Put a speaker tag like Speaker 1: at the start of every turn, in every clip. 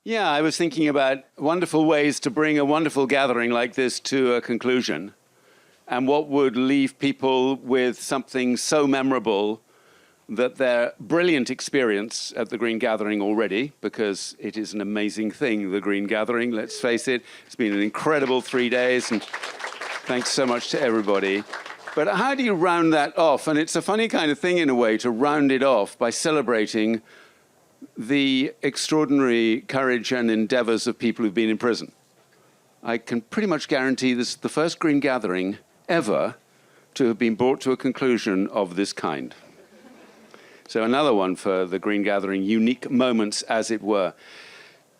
Speaker 1: Yeah, I was thinking about wonderful ways to bring a wonderful gathering like this to a conclusion, and what would leave people with something so memorable that their brilliant experience at the Green Gathering already, because it is an amazing thing, the Green Gathering, let's face it. It's been an incredible 3 days, and thanks so much to everybody. But how do you round that off? And it's a funny kind of thing in a way to round it off by celebrating the extraordinary courage and endeavors of people who've been in prison. I can pretty much guarantee this is the first Green Gathering ever to have been brought to a conclusion of this kind. So another one for the Green Gathering, unique moments, as it were.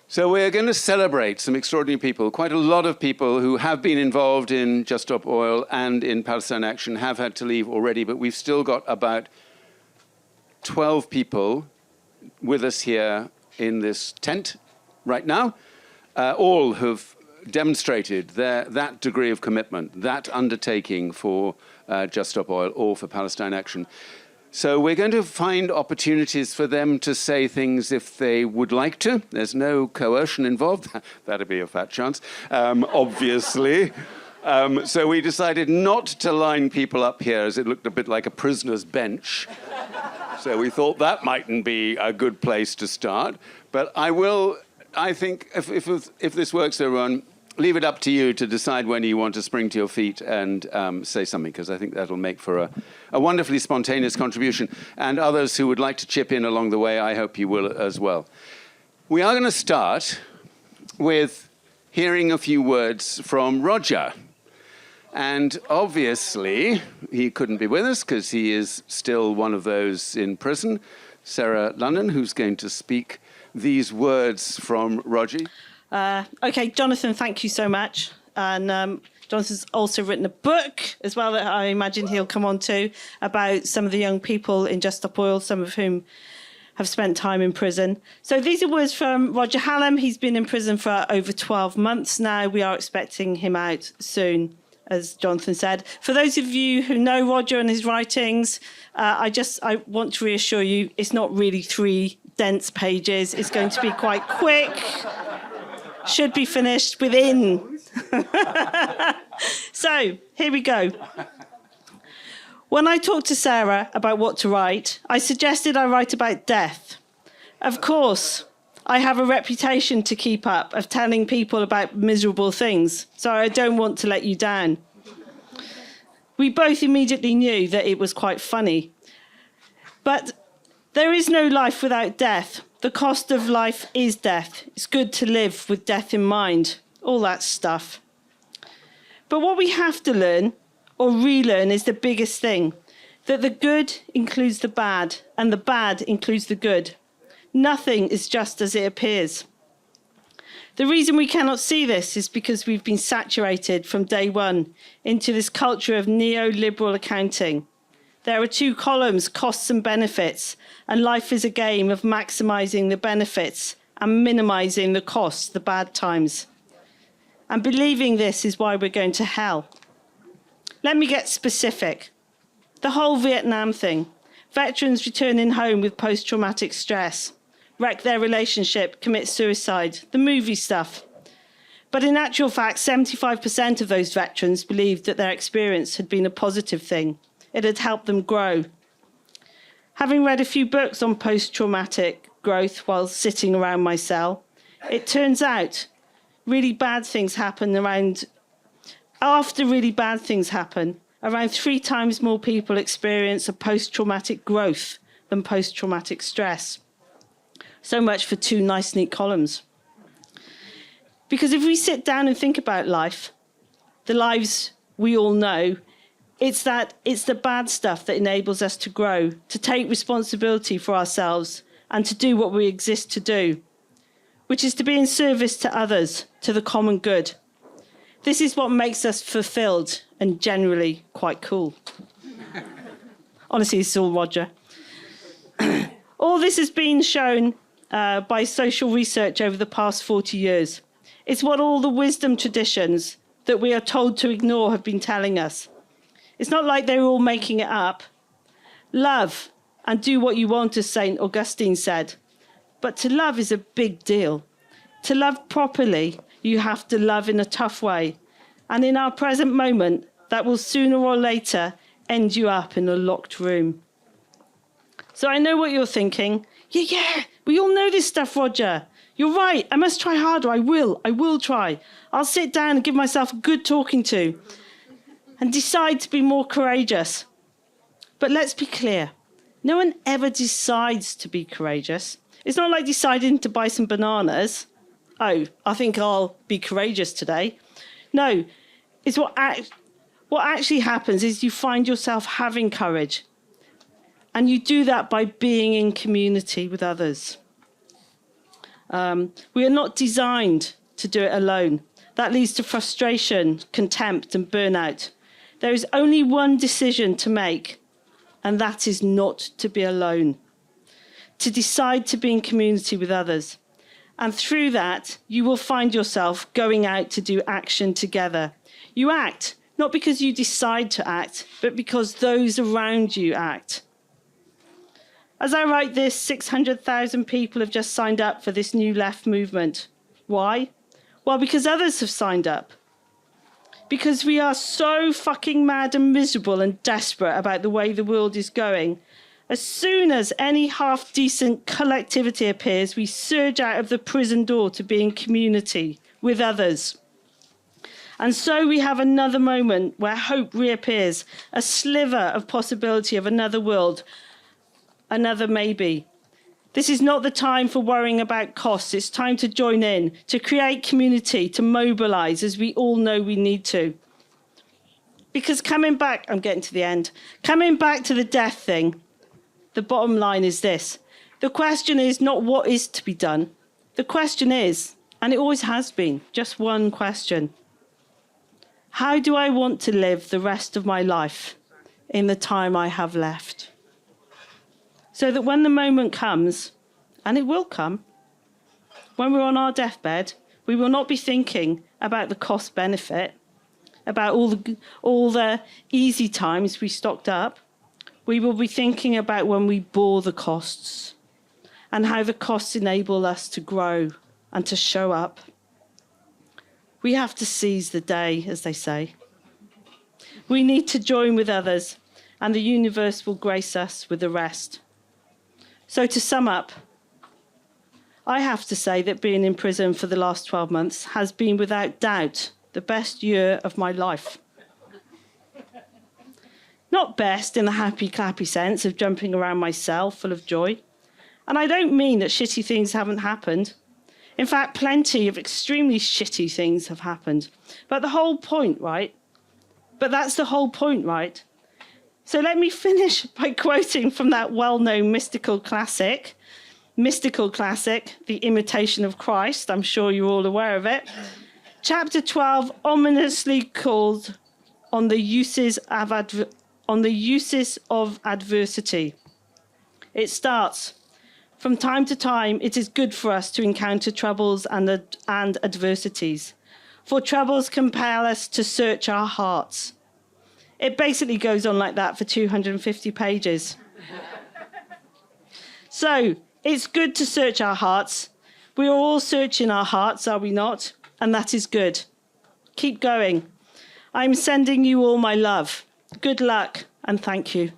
Speaker 1: So we're going to celebrate some extraordinary people. Quite a lot of people who have been involved in Just Stop Oil and in Palestine Action have had to leave already, but we've still got about 12 people with us here in this tent right now, all have demonstrated that degree of commitment, that undertaking for Just Stop Oil or for Palestine Action. So we're going to find opportunities for them to say things if they would like to. There's no coercion involved. That'd be a fat chance, obviously. So we decided not to line people up here as it looked a bit like a prisoner's bench. So we thought that mightn't be a good place to start. But I think if this works, everyone, leave it up to you to decide when you want to spring to your feet and say something, because I think that'll make for a wonderfully spontaneous contribution. And others who would like to chip in along the way, I hope you will as well. We are going to start with hearing a few words from Roger. And obviously, he couldn't be with us because he is still one of those in prison. Sarah Lunnon, who's going to speak these words from Roger.
Speaker 2: Okay, Jonathan, thank you so much. And Jonathan's also written a book as well that I imagine he'll come on to about some of the young people in Just Stop Oil, some of whom have spent time in prison. So these are words from Roger Hallam. He's been in prison for over 12 months now. We are expecting him out soon, as Jonathan said. For those of you who know Roger and his writings, I want to reassure you, it's not really 3 dense pages. It's going to be quite quick. Should be finished within. So, here we go. When I talked to Sarah about what to write, I suggested I write about death. Of course, I have a reputation to keep up of telling people about miserable things, so I don't want to let you down. We both immediately knew that it was quite funny. But there is no life without death. The cost of life is death. It's good to live with death in mind, all that stuff. But what we have to learn, or relearn, is the biggest thing, that the good includes the bad, and the bad includes the good. Nothing is just as it appears. The reason we cannot see this is because we've been saturated from day one into this culture of neoliberal accounting. There are 2 columns, costs and benefits, and life is a game of maximising the benefits and minimising the costs, the bad times. And believing this is why we're going to hell. Let me get specific. The whole Vietnam thing. Veterans returning home with post-traumatic stress, wreck their relationship, commit suicide, the movie stuff. But in actual fact, 75% of those veterans believed that their experience had been a positive thing. It had helped them grow. Having read a few books on post-traumatic growth while sitting around my cell, it turns out really bad things happen after really bad things happen, around 3 times more people experience a post-traumatic growth than post-traumatic stress. So much for 2 nice, neat columns. Because if we sit down and think about life, the lives we all know, it's the bad stuff that enables us to grow, to take responsibility for ourselves, and to do what we exist to do, which is to be in service to others, to the common good. This is what makes us fulfilled and generally quite cool. Honestly, it's all Roger. All this has been shown by social research over the past 40 years. It's what all the wisdom traditions that we are told to ignore have been telling us. It's not like they're all making it up. Love and do what you want, as St. Augustine said. But to love is a big deal. To love properly, you have to love in a tough way. And in our present moment, that will sooner or later end you up in a locked room. So I know what you're thinking. Yeah, we all know this stuff, Roger. You're right, I must try harder, I will try. I'll sit down and give myself a good talking to and decide to be more courageous. But let's be clear, no one ever decides to be courageous. It's not like deciding to buy some bananas. Oh, I think I'll be courageous today. No, it's what actually happens is you find yourself having courage. And you do that by being in community with others. We are not designed to do it alone. That leads to frustration, contempt, and burnout. There is only one decision to make, and that is not to be alone. To decide to be in community with others. And through that, you will find yourself going out to do action together. You act, not because you decide to act, but because those around you act. As I write this, 600,000 people have just signed up for this new left movement. Why? Well, because others have signed up. Because we are so fucking mad and miserable and desperate about the way the world is going. As soon as any half-decent collectivity appears, we surge out of the prison door to be in community with others. And so we have another moment where hope reappears, a sliver of possibility of another world, another maybe. This is not the time for worrying about costs. It's time to join in, to create community, to mobilise, as we all know we need to. Because coming back, I'm getting to the end, coming back to the death thing, the bottom line is this. The question is not what is to be done. The question is, and it always has been, just one question. How do I want to live the rest of my life in the time I have left? So that when the moment comes, and it will come, when we're on our deathbed, we will not be thinking about the cost benefit, about all the easy times we stocked up. We will be thinking about when we bore the costs and how the costs enable us to grow and to show up. We have to seize the day, as they say. We need to join with others, and the universe will grace us with the rest. So to sum up, I have to say that being in prison for the last 12 months has been without doubt the best year of my life. Not best in the happy clappy sense of jumping around my cell full of joy. And I don't mean that shitty things haven't happened. In fact, plenty of extremely shitty things have happened. But the whole point, right? But that's the whole point, right? So let me finish by quoting from that well-known mystical classic, The Imitation of Christ. I'm sure you're all aware of it. Chapter 12, ominously called on the uses of adversity. It starts, from time to time, it is good for us to encounter troubles and adversities, for troubles compel us to search our hearts. It basically goes on like that for 250 pages. So, it's good to search our hearts. We are all searching our hearts, are we not? And that is good. Keep going. I'm sending you all my love. Good luck, and thank you.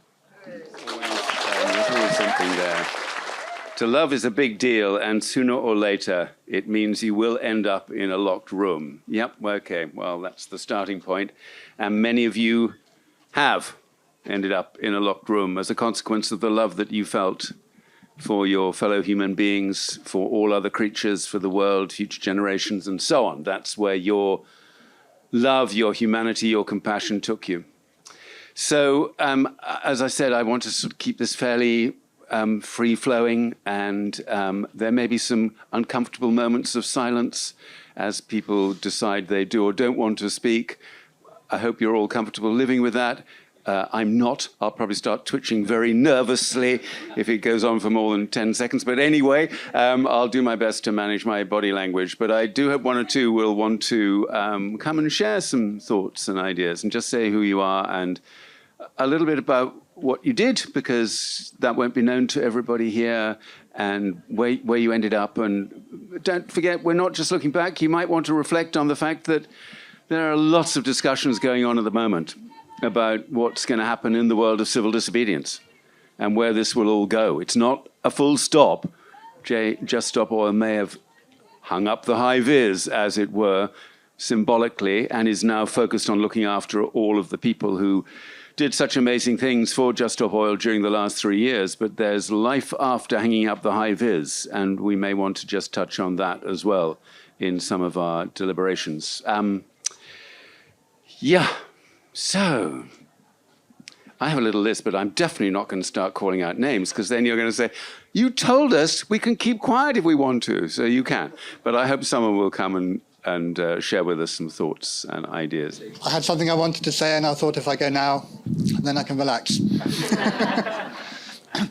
Speaker 1: There's always something there. To love is a big deal, and sooner or later, it means you will end up in a locked room. Yep, okay, well, that's the starting point. And many of you have ended up in a locked room as a consequence of the love that you felt for your fellow human beings, for all other creatures, for the world, future generations, and so on. That's where your love, your humanity, your compassion took you. So, as I said, I want to sort of keep this fairly free-flowing, and there may be some uncomfortable moments of silence as people decide they do or don't want to speak. I hope you're all comfortable living with that. I'm not. I'll probably start twitching very nervously if it goes on for more than 10 seconds. But anyway, I'll do my best to manage my body language. But I do hope one or two will want to come and share some thoughts and ideas and just say who you are and a little bit about what you did, because that won't be known to everybody here, and where you ended up. And don't forget, we're not just looking back. You might want to reflect on the fact that there are lots of discussions going on at the moment about what's going to happen in the world of civil disobedience and where this will all go. It's not a full stop. Just Stop Oil may have hung up the high vis, as it were, symbolically, and is now focused on looking after all of the people who did such amazing things for Just Stop Oil during the last 3 years. But there's life after hanging up the high vis, and we may want to just touch on that as well in some of our deliberations. Yeah, so I have a little list, but I'm definitely not going to start calling out names, because then you're going to say, you told us we can keep quiet if we want to, so you can. But I hope someone will come and share with us some thoughts and ideas.
Speaker 3: I had something I wanted to say, and I thought if I go now, then I can relax.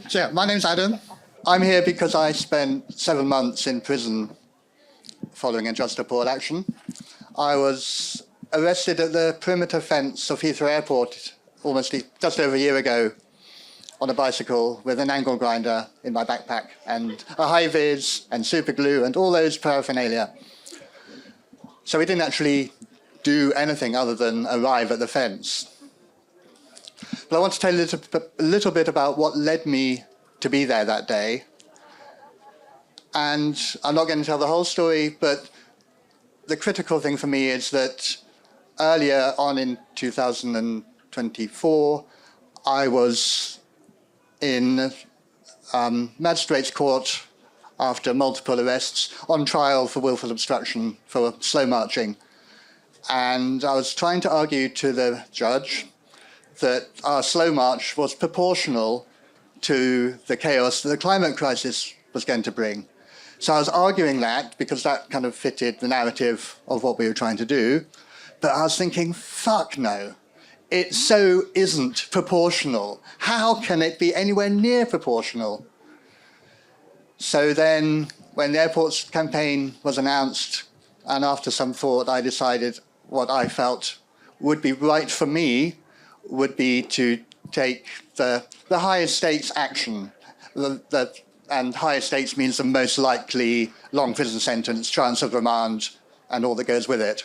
Speaker 3: So yeah, my name's Adam. I'm here because I spent 7 months in prison following a Just Stop Oil action. I was arrested at the perimeter fence of Heathrow Airport just over a year ago on a bicycle with an angle grinder in my backpack and a high vis and super glue and all those paraphernalia. So we didn't actually do anything other than arrive at the fence. But I want to tell you a little bit about what led me to be there that day. And I'm not going to tell the whole story, but the critical thing for me is that earlier on in 2024, I was in magistrate's court after multiple arrests on trial for willful obstruction for slow marching. And I was trying to argue to the judge that our slow march was proportional to the chaos that the climate crisis was going to bring. So I was arguing that because that kind of fitted the narrative of what we were trying to do. But I was thinking, fuck no. It so isn't proportional. How can it be anywhere near proportional? So then, when the airport's campaign was announced, and after some thought, I decided what I felt would be right for me would be to take the highest stakes action. And highest stakes means the most likely long prison sentence, chance of remand, and all that goes with it.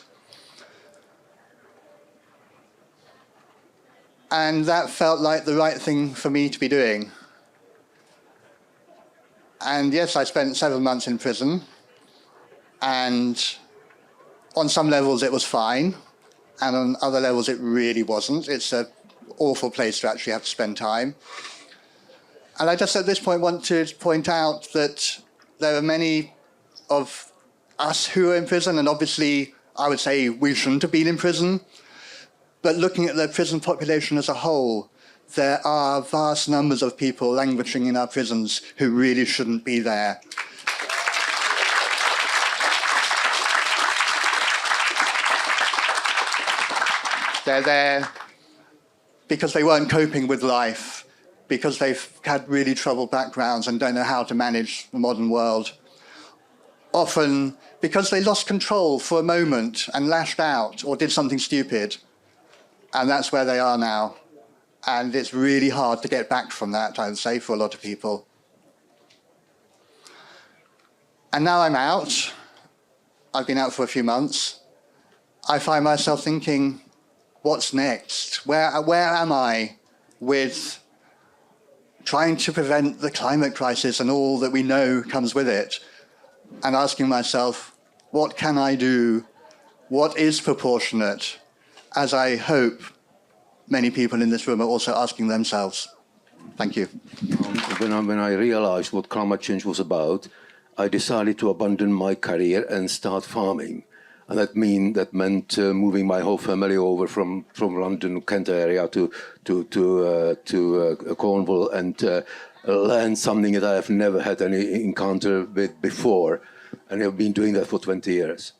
Speaker 3: And that felt like the right thing for me to be doing. And yes, I spent 7 months in prison, and on some levels it was fine, and on other levels it really wasn't. It's an awful place to actually have to spend time. And I just at this point want to point out that there are many of us who are in prison, and obviously I would say we shouldn't have been in prison, but looking at the prison population as a whole, there are vast numbers of people languishing in our prisons who really shouldn't be there. They're there because they weren't coping with life, because they've had really troubled backgrounds and don't know how to manage the modern world. Often because they lost control for a moment and lashed out or did something stupid. And that's where they are now. And it's really hard to get back from that, I would say, for a lot of people. And now I'm out. I've been out for a few months. I find myself thinking, what's next? Where am I with trying to prevent the climate crisis and all that we know comes with it? And asking myself, what can I do? What is proportionate? As I hope many people in this room are also asking themselves. Thank you.
Speaker 4: When I realized what climate change was about, I decided to abandon my career and start farming. And that meant moving my whole family over from London, Kent area to Cornwall and learn something that I have never had any encounter with before. And I've been doing that for 20 years.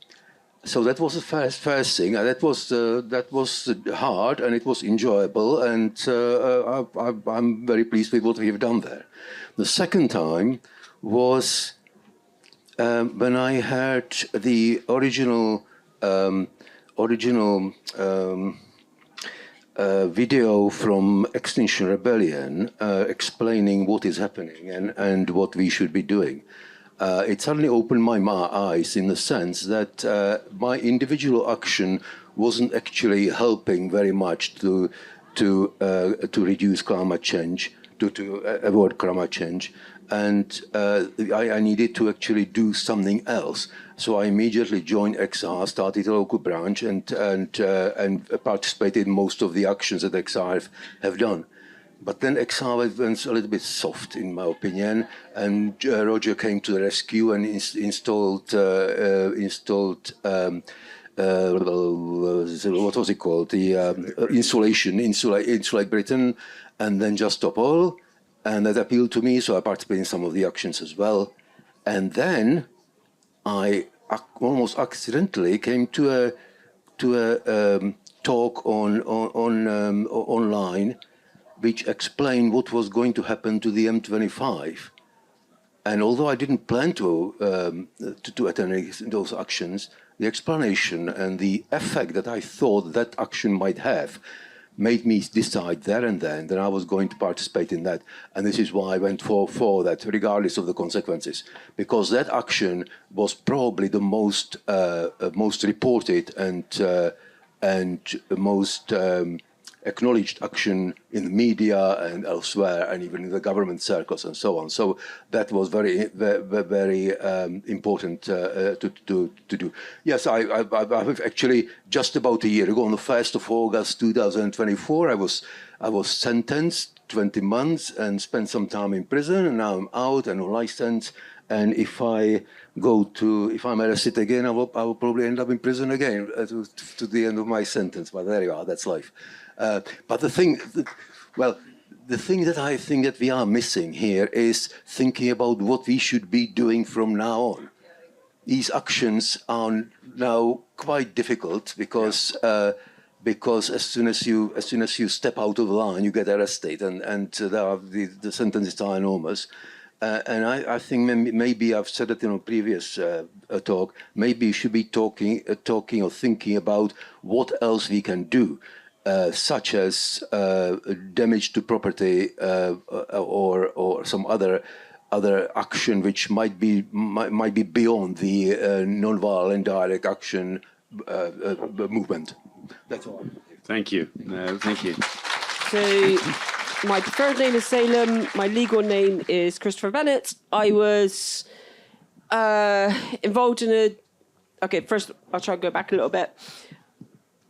Speaker 4: So that was the first thing, and that was hard, and it was enjoyable, and I'm very pleased with what we have done there. The second time was when I heard the original video from Extinction Rebellion explaining what is happening and what we should be doing. It suddenly opened my eyes in the sense that my individual action wasn't actually helping very much to reduce climate change, to avoid climate change, and I needed to actually do something else. So I immediately joined XR, started a local branch, and participated in most of the actions that XR have done. But then XR went a little bit soft, in my opinion, and Roger came to the rescue and installed what was it called? The Insulate Britain, and then Just Stop Oil, and that appealed to me, so I participated in some of the actions as well. And then I almost accidentally came to a talk online, which explained what was going to happen to the M25. And although I didn't plan to attend those actions, the explanation and the effect that I thought that action might have made me decide there and then that I was going to participate in that. And this is why I went for that, regardless of the consequences, because that action was probably the most reported and most acknowledged action in the media and elsewhere, and even in the government circles and so on. So that was very, very important to do. Yes, I've actually, just about a year ago, on the 1st of August 2024, I was sentenced 20 months and spent some time in prison, and now I'm out and on license. And if I'm arrested again, I will probably end up in prison again to the end of my sentence. But there you are, that's life. But the thing that I think that we are missing here is thinking about what we should be doing from now on. These actions are now quite difficult because as soon as you step out of the line, you get arrested, and the sentences are enormous. And I think maybe I've said it in a previous talk. Maybe you should be talking or thinking about what else we can do. Such as damage to property or some other action which might be beyond the non-violent direct action movement. That's all.
Speaker 1: Thank you. Thank you.
Speaker 5: So my preferred name is Salem. My legal name is Christopher Bennett. I was involved in a... Okay, first I'll try and go back a little bit.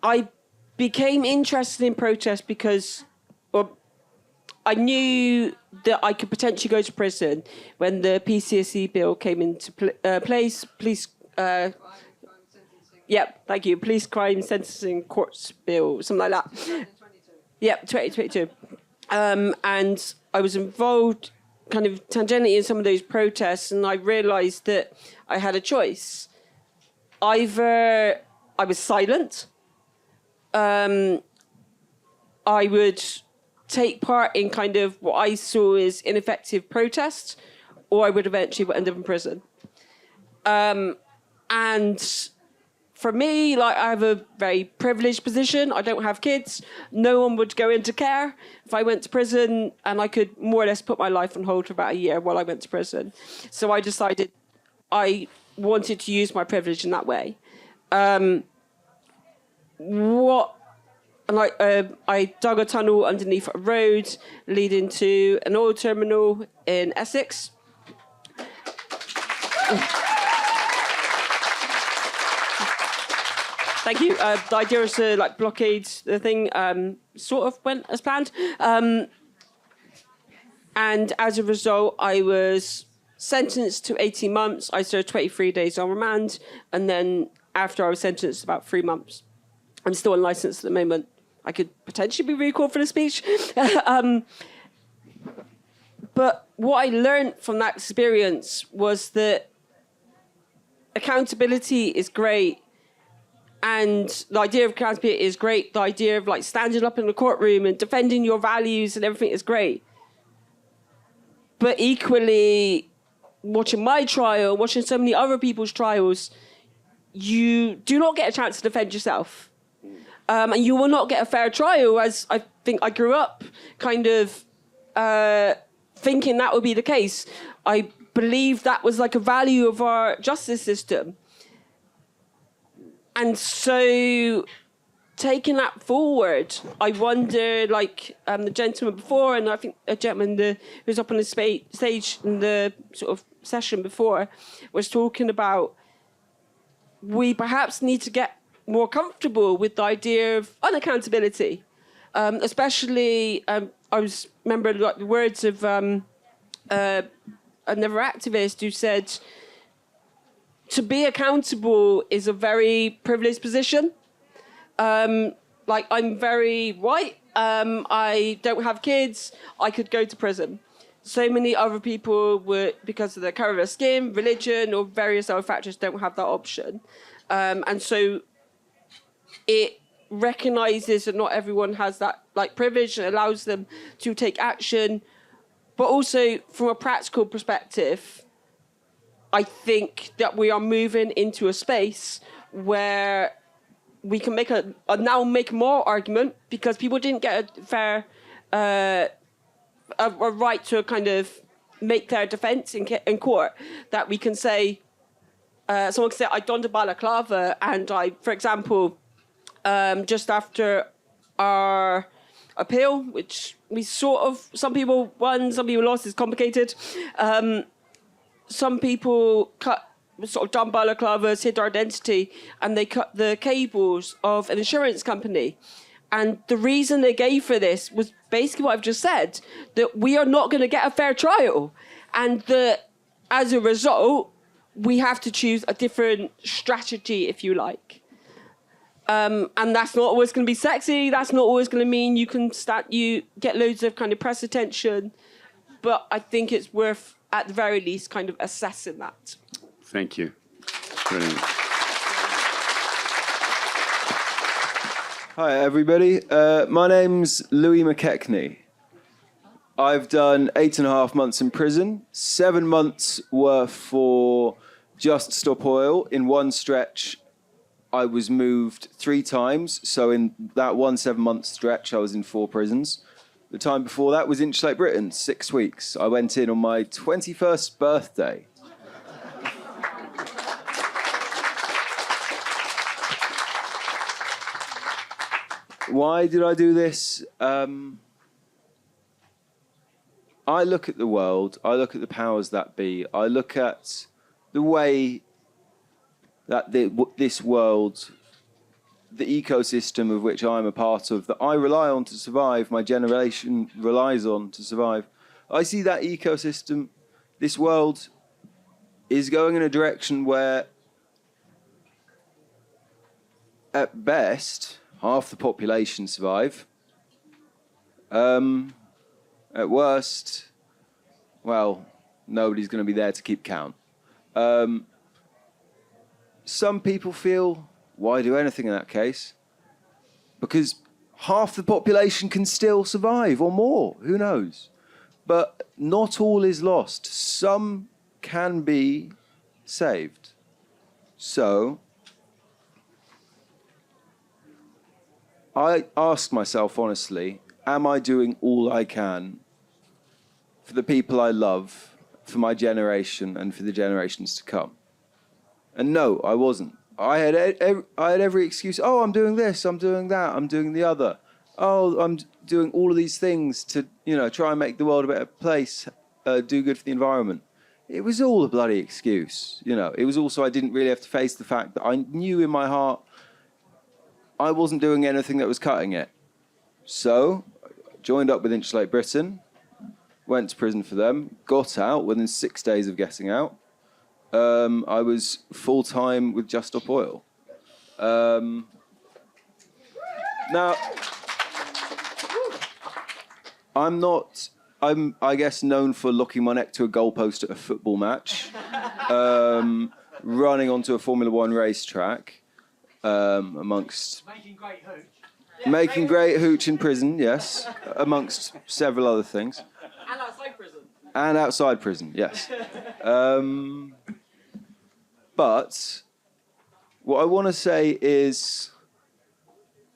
Speaker 5: I became interested in protest because I knew that I could potentially go to prison when the PCSE bill came into place. Police Crime Sentencing Courts Bill, something like that. 2022. And I was involved kind of tangentially in some of those protests, and I realised that I had a choice. Either I was silent, I would take part in kind of what I saw as ineffective protest, or I would eventually end up in prison. And for me, like, I have a very privileged position. I don't have kids. No one would go into care if I went to prison, and I could more or less put my life on hold for about a year while I went to prison. So I decided I wanted to use my privilege in that way. I dug a tunnel underneath a road leading to an oil terminal in Essex. Thank you. The idea was to blockade the thing. Sort of went as planned. And as a result, I was sentenced to 18 months. I served 23 days on remand, and then after I was sentenced, about 3 months. I'm still on licence at the moment. I could potentially be recalled for the speech. But what I learned from that experience was that accountability is great. And the idea of accountability is great. The idea of standing up in the courtroom and defending your values and everything is great. But equally, watching my trial, watching so many other people's trials, you do not get a chance to defend yourself. And you will not get a fair trial, as I think I grew up kind of thinking that would be the case. I believe that was like a value of our justice system. And so taking that forward, I wonder, like the gentleman before, and I think a gentleman who was up on the stage in the sort of session before was talking about, we perhaps need to get more comfortable with the idea of unaccountability, especially remember like the words of another activist who said, to be accountable is a very privileged position. Like, I'm very white, I don't have kids, I could go to prison. So many other people would, because of the colour of their skin, religion, or various other factors, don't have that option. And so it recognises that not everyone has that like privilege, and allows them to take action. But also, from a practical perspective, I think that we are moving into a space where we can make now make more argument, because people didn't get a fair a right to kind of make their defence in court, that we can say, someone can say, I donned a balaclava, and I, for example, just after our appeal, which we sort of, some people won, some people lost, it's complicated. Some people sort of done balaclavas, hid our identity, and they cut the cables of an insurance company. And the reason they gave for this was basically what I've just said, that we are not going to get a fair trial. And that as a result, we have to choose a different strategy, if you like. And that's not always going to be sexy. That's not always going to mean you get loads of kind of press attention. But I think it's worth, at the very least, kind of assessing that.
Speaker 1: Thank you. Brilliant.
Speaker 6: Hi, everybody. My name's Louis McKechnie. I've done 8.5 months in prison. 7 months were for Just Stop Oil. In one stretch, I was moved 3 times. So in that 7-month stretch, I was in 4 prisons. The time before that was Inchlight, Britain, 6 weeks. I went in on my 21st birthday. Why did I do this? I look at the world, I look at the powers that be, I look at the way that this world, the ecosystem of which I'm a part of, that I rely on to survive, my generation relies on to survive. I see that ecosystem, this world, is going in a direction where, at best, half the population survive. At worst, well, nobody's going to be there to keep count. Some people feel, why do anything in that case? Because half the population can still survive, or more, who knows? But not all is lost. Some can be saved. So I ask myself honestly, am I doing all I can for the people I love, for my generation, and for the generations to come? And no, I wasn't. I had every excuse. Oh, I'm doing this, I'm doing that, I'm doing the other. Oh, I'm doing all of these things to, try and make the world a better place, do good for the environment. It was all a bloody excuse. It was also, I didn't really have to face the fact that I knew in my heart I wasn't doing anything that was cutting it. So, joined up with Inchlight Britain, went to prison for them, got out within 6 days of getting out. I was full-time with Just Stop Oil. Now, I'm, I guess, known for locking my neck to a goalpost at a football match, running onto a Formula One racetrack, amongst... Making great hooch in prison, yes, amongst several other things.
Speaker 5: And outside prison.
Speaker 6: And outside prison, yes. But what I want to say is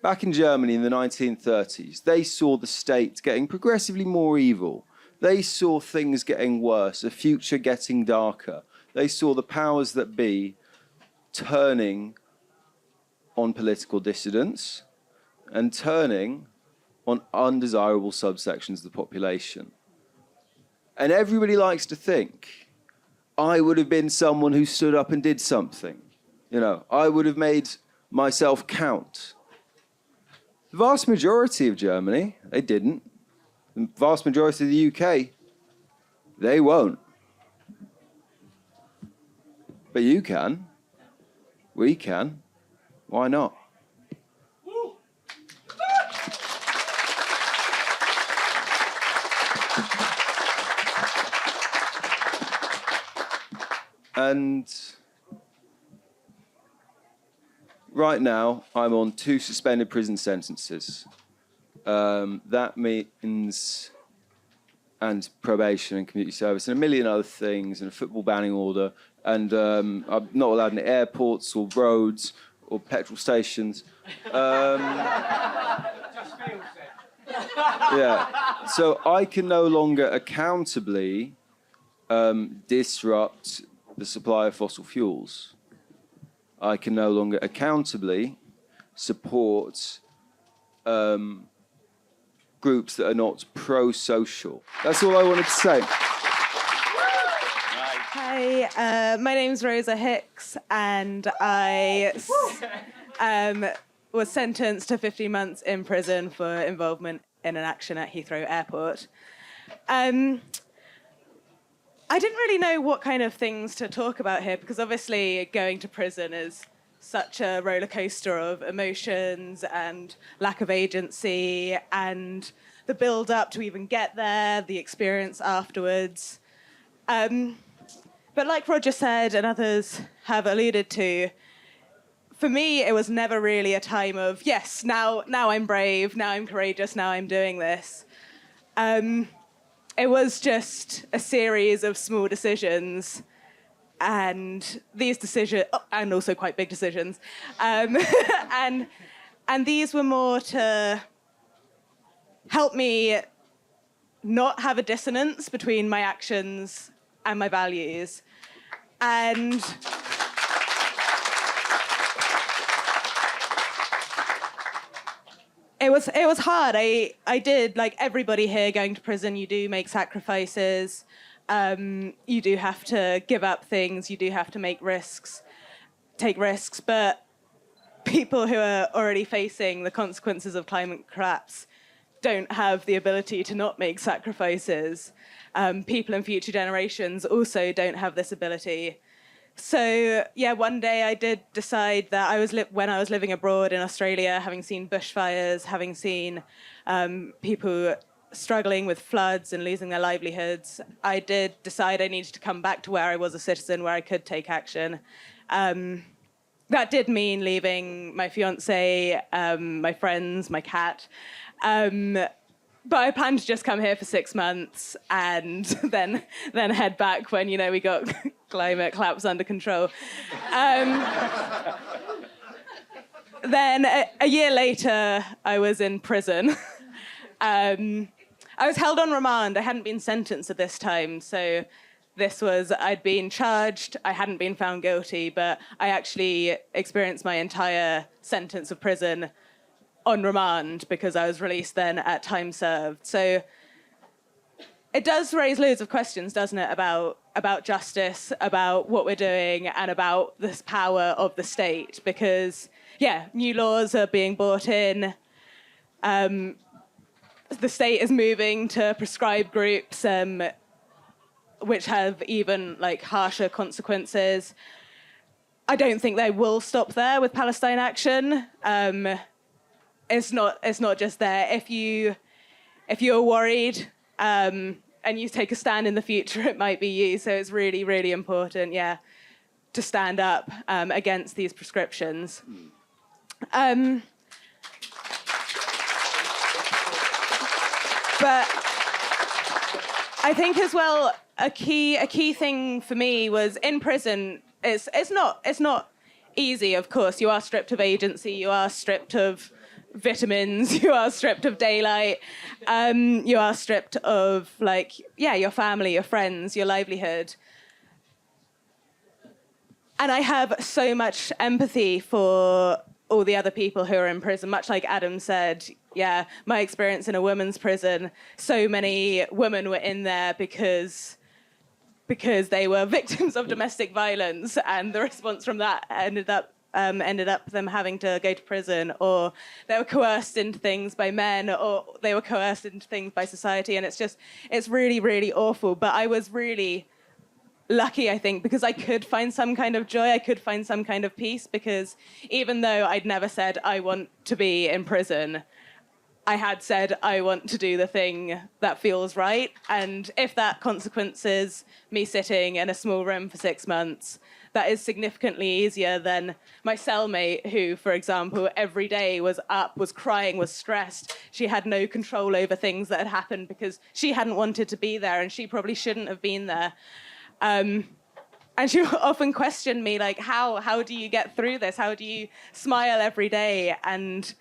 Speaker 6: Back in Germany in the 1930s, they saw the state getting progressively more evil. They saw things getting worse, a future getting darker. They saw the powers that be turning on political dissidents and turning on undesirable subsections of the population. And everybody likes to think, I would have been someone who stood up and did something. You know, I would have made myself count. The vast majority of Germany, they didn't. The vast majority of the UK, they won't. But you can. We can. Why not? And right now, I'm on 2 suspended prison sentences. That means, and probation and community service, and a million other things, and a football banning order, and I'm not allowed in airports or roads or petrol stations. Yeah. So I can no longer accountably disrupt the supply of fossil fuels. I can no longer accountably support groups that are not pro-social. That's all I wanted to say.
Speaker 7: Hi, my name's Rosa Hicks, and I was sentenced to 15 months in prison for involvement in an action at Heathrow Airport. I didn't really know what kind of things to talk about here, because obviously going to prison is such a roller coaster of emotions and lack of agency, and the build up to even get there, the experience afterwards. But like Roger said, and others have alluded to, for me, it was never really a time of, yes, now I'm brave, now I'm courageous, now I'm doing this. It was just a series of small decisions, and these decisions, and also quite big decisions, and these were more to help me not have a dissonance between my actions and my values. And it was hard. I did, like everybody here going to prison, you do make sacrifices. You do have to give up things. You do have to take risks. But people who are already facing the consequences of climate collapse don't have the ability to not make sacrifices. People in future generations also don't have this ability. So, yeah, one day I did decide that when I was living abroad in Australia, having seen bushfires, having seen people struggling with floods and losing their livelihoods, I did decide I needed to come back to where I was a citizen, where I could take action. That did mean leaving my fiancé, my friends, my cat. But I planned to just come here for 6 months and then head back when, we got climate collapse under control. Then a year later, I was in prison. I was held on remand. I hadn't been sentenced at this time, so I'd been charged, I hadn't been found guilty, but I actually experienced my entire sentence of prison on remand because I was released then at time served. So it does raise loads of questions, doesn't it, about justice, about what we're doing, and about this power of the state. Because, yeah, new laws are being brought in. The state is moving to prescribe groups which have even harsher consequences. I don't think they will stop there with Palestine Action. It's not just there. If you're worried and you take a stand in the future, it might be you. So it's really, really important, to stand up against these prescriptions. But I think as well, a key thing for me was in prison. It's not easy, of course. You are stripped of agency. You are stripped of vitamins, you are stripped of daylight, you are stripped of, your family, your friends, your livelihood. And I have so much empathy for all the other people who are in prison. Much like Adam said, yeah, my experience in a women's prison, so many women were in there because they were victims of domestic violence, and the response from that ended up them having to go to prison, or they were coerced into things by men, or they were coerced into things by society. And it's really, really awful. But I was really lucky, I think, because I could find some kind of joy, I could find some kind of peace, because even though I'd never said I want to be in prison, I had said I want to do the thing that feels right. And if that consequence is me sitting in a small room for 6 months, that is significantly easier than my cellmate who, for example, every day was up, was crying, was stressed. She had no control over things that had happened because she hadn't wanted to be there, and she probably shouldn't have been there. And she often questioned me, like, how do you get through this? How do you smile every day? And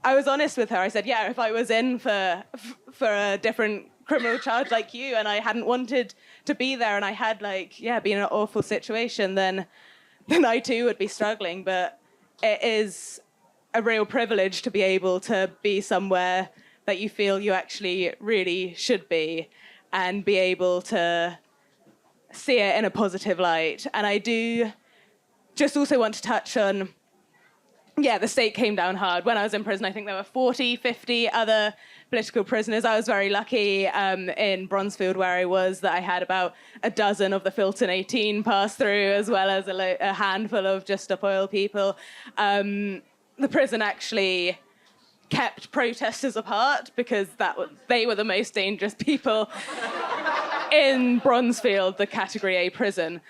Speaker 7: I was honest with her. I said, yeah, if I was in for a different criminal charge like you, and I hadn't wanted to be there, and I had, been in an awful situation, then I too would be struggling. But it is a real privilege to be able to be somewhere that you feel you actually really should be, and be able to see it in a positive light. And I do just also want to touch on, the state came down hard. When I was in prison, I think there were 40, 50 other political prisoners. I was very lucky in Bronzefield, where I was, that I had about a dozen of the Filton 18 pass through, as well as a handful of Just Stop Oil people. The prison actually kept protesters apart because they were the most dangerous people in Bronzefield, the Category A prison.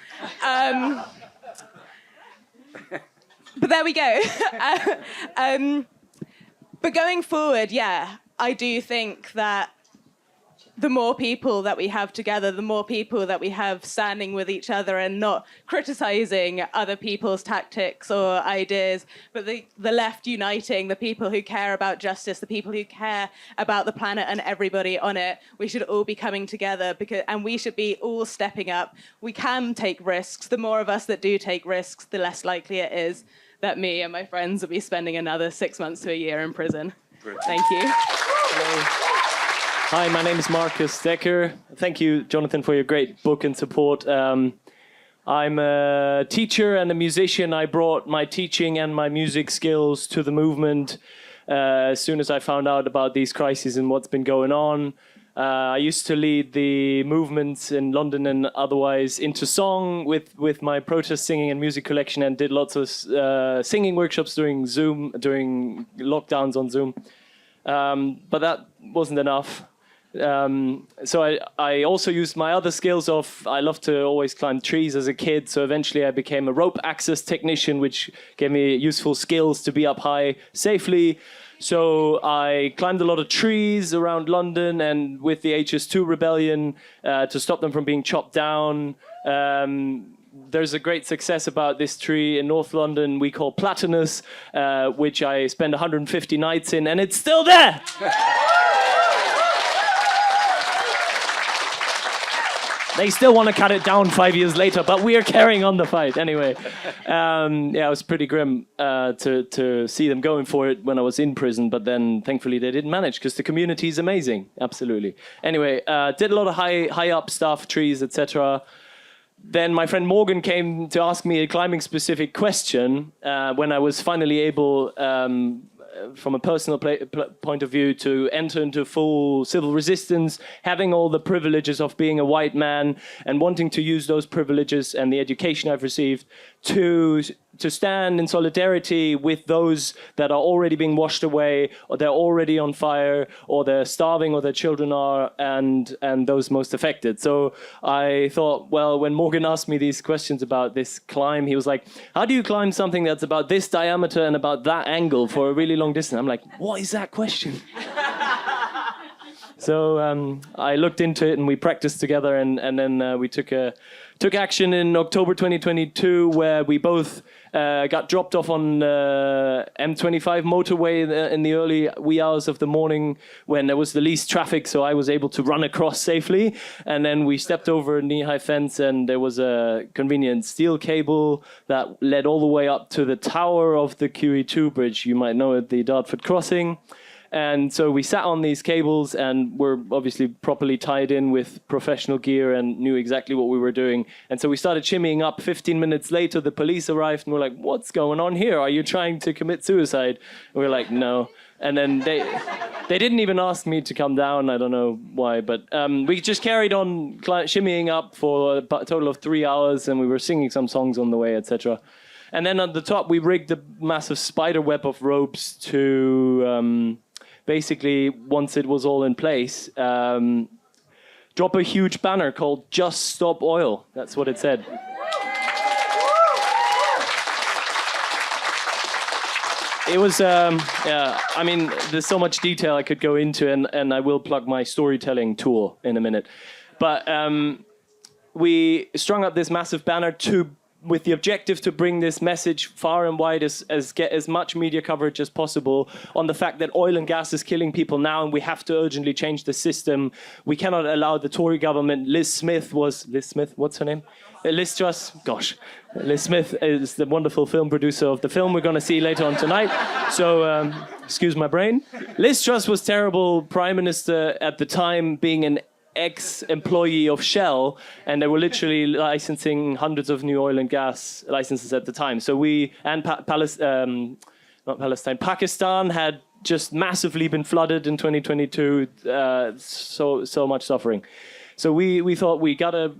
Speaker 7: But there we go. But going forward, I do think that the more people that we have together, the more people that we have standing with each other and not criticizing other people's tactics or ideas, but the left uniting, the people who care about justice, the people who care about the planet and everybody on it, we should all be coming together, and we should be all stepping up. We can take risks. The more of us that do take risks, the less likely it is that me and my friends will be spending another 6 months to a year in prison.
Speaker 8: Brilliant.
Speaker 7: Thank you.
Speaker 8: Hello. Hi, my name is Marcus Decker. Thank you, Jonathan, for your great book and support. I'm a teacher and a musician. I brought my teaching and my music skills to the movement as soon as I found out about these crises and what's been going on. I used to lead the movements in London and otherwise into song with my protest singing and music collection, and did lots of singing workshops during lockdowns on Zoom. But that wasn't enough. So I also used my other skills I love to always climb trees as a kid. So eventually I became a rope access technician, which gave me useful skills to be up high safely. So I climbed a lot of trees around London, and with the HS2 rebellion, to stop them from being chopped down. There's a great success about this tree in North London we call Platanus, which I spent 150 nights in, and it's still there! They still want to cut it down 5 years later, but we are carrying on the fight anyway. It was pretty grim to see them going for it when I was in prison, but then thankfully they didn't manage because the community is amazing, absolutely. Anyway, did a lot of high up stuff, trees, etc. Then my friend Morgan came to ask me a climbing specific question when I was finally able, from a personal point of view, to enter into full civil resistance, having all the privileges of being a white man and wanting to use those privileges and the education I've received to stand in solidarity with those that are already being washed away, or they're already on fire, or they're starving, or their children are, and those most affected. So I thought, well, when Morgan asked me these questions about this climb, he was like, how do you climb something that's about this diameter and about that angle for a really long distance? I'm like, what is that question? So I looked into it and we practiced together, and then we took a took action in October 2022, where we both got dropped off on M25 motorway in the early wee hours of the morning when there was the least traffic, so I was able to run across safely. And then we stepped over a knee-high fence, and there was a convenient steel cable that led all the way up to the tower of the QE2 bridge. You might know it, the Dartford crossing. And so we sat on these cables and were obviously properly tied in with professional gear and knew exactly what we were doing. And so we started shimmying up. 15 minutes later, the police arrived and were like, "What's going on here? Are you trying to commit suicide?" And we were like, "No." And then they didn't even ask me to come down. I don't know why, but we just carried on shimmying up for a total of 3 hours, and we were singing some songs on the way, etc. And then at the top, we rigged a massive spider web of ropes to... basically, once it was all in place, drop a huge banner called "Just Stop Oil." That's what it said. It was, yeah, I mean, there's so much detail I could go into, and I will plug my storytelling tour in a minute. But we strung up this massive banner with the objective to bring this message far and wide, get as much media coverage as possible on the fact that oil and gas is killing people now, and we have to urgently change the system. We cannot allow the Tory government. Liz Smith, what's her name? Liz Truss, gosh. Liz Smith is the wonderful film producer of the film we're going to see later on tonight. So, excuse my brain. Liz Truss was terrible prime minister at the time, being an ex-employee of Shell, and they were literally licensing hundreds of new oil and gas licenses at the time. So Pakistan had just massively been flooded in 2022, so much suffering. So we thought we gotta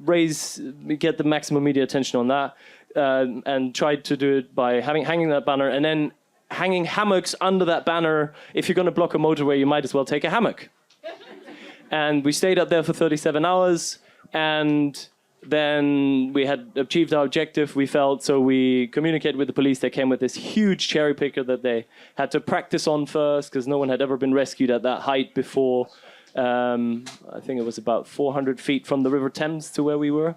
Speaker 8: get the maximum media attention on that, and tried to do it by hanging that banner, and then hanging hammocks under that banner. If you're gonna block a motorway, you might as well take a hammock. And we stayed up there for 37 hours, and then we had achieved our objective, we felt, so we communicated with the police. They came with this huge cherry picker that they had to practice on first, because no one had ever been rescued at that height before. I think it was about 400 feet from the River Thames to where we were,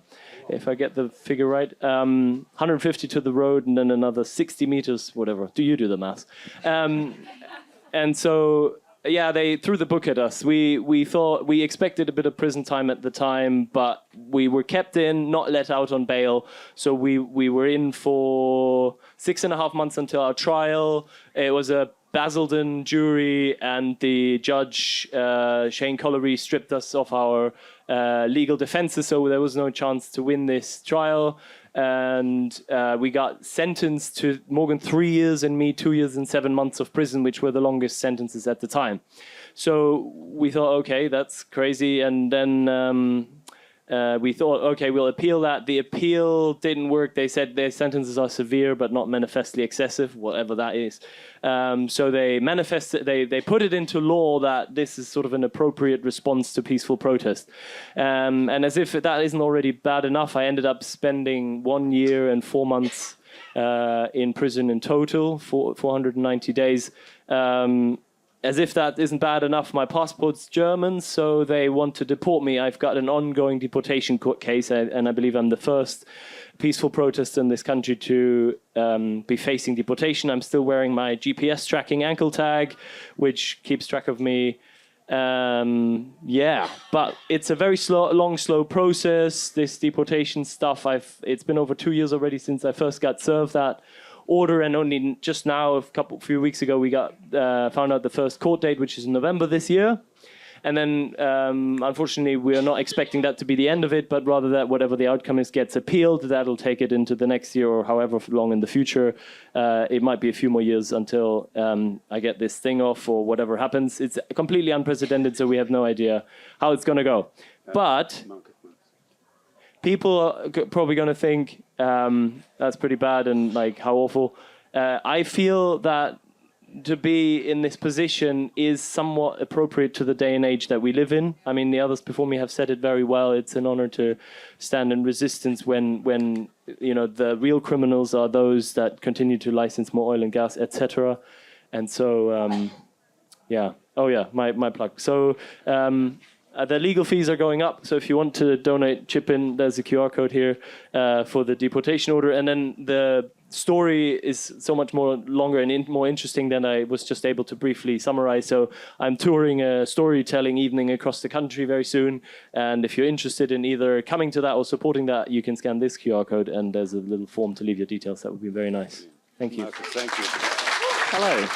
Speaker 8: if I get the figure right. 150 to the road, and then another 60 meters, whatever. Do the math. And so... yeah, they threw the book at us. We expected a bit of prison time at the time, but we were kept in, not let out on bail. So we were in for 6.5 months until our trial. It was a Basildon jury, and the judge, Shane Collery, stripped us of our legal defenses, so there was no chance to win this trial. And we got sentenced to more than 3 years, and me 2 years and 7 months of prison, which were the longest sentences at the time. So we thought, okay, that's crazy. And then we thought, okay, we'll appeal that. The appeal didn't work. They said their sentences are severe, but not manifestly excessive, whatever that is. So they put it into law that this is sort of an appropriate response to peaceful protest. And as if that isn't already bad enough, I ended up spending 1 year and 4 months in prison in total, 490 days. As if that isn't bad enough, my passport's German, so they want to deport me. I've got an ongoing deportation court case, and I believe I'm the first peaceful protester in this country to be facing deportation. I'm still wearing my GPS tracking ankle tag, which keeps track of me. Yeah, but it's a very slow process, this deportation stuff. It's been over 2 years already since I first got served that order, and only just now, few weeks ago, we got found out the first court date, which is in November this year. And then, unfortunately, we are not expecting that to be the end of it, but rather that whatever the outcome is gets appealed. That'll take it into the next year or however long in the future. It might be a few more years until I get this thing off or whatever happens. It's completely unprecedented, so we have no idea how it's going to go. But people are probably going to think that's pretty bad and like how awful. I feel that to be in this position is somewhat appropriate to the day and age that we live in. I mean, the others before me have said it very well. It's an honor to stand in resistance when you know the real criminals are those that continue to license more oil and gas, etc. And so, yeah. Oh yeah, my plug. So the legal fees are going up, so if you want to donate, chip in. There's a QR code here for the deportation order, and then the story is so much more longer and more interesting than I was just able to briefly summarize. So I'm touring a storytelling evening across the country very soon, and if you're interested in either coming to that or supporting that, you can scan this QR code, and there's a little form to leave your details. That would be very nice. Thank you.
Speaker 1: Marcus, thank you.
Speaker 9: Hello.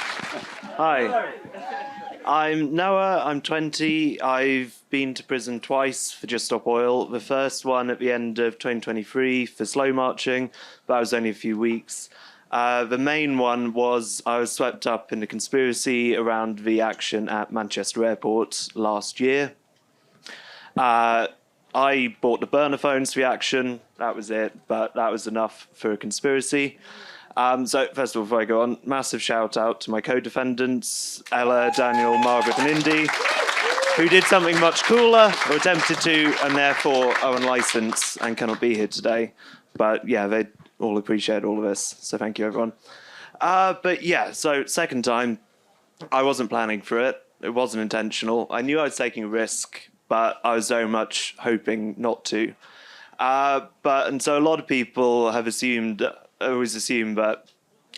Speaker 9: Hi. I'm Noah, I'm 20. I've been to prison twice for Just Stop Oil. The first one at the end of 2023 for slow marching, but that was only a few weeks. The main one was I was swept up in a conspiracy around the action at Manchester Airport last year. I bought the burner phones for the action, that was it, but that was enough for a conspiracy. So first of all, before I go on, massive shout out to my co-defendants, Ella, Daniel, Margaret and Indy, who did something much cooler, or attempted to, and therefore are on licence and cannot be here today. But yeah, they all appreciate all of this, so thank you everyone. But yeah, so second time, I wasn't planning for it. It wasn't intentional. I knew I was taking a risk, but I was very much hoping not to. And so a lot of people have always assume that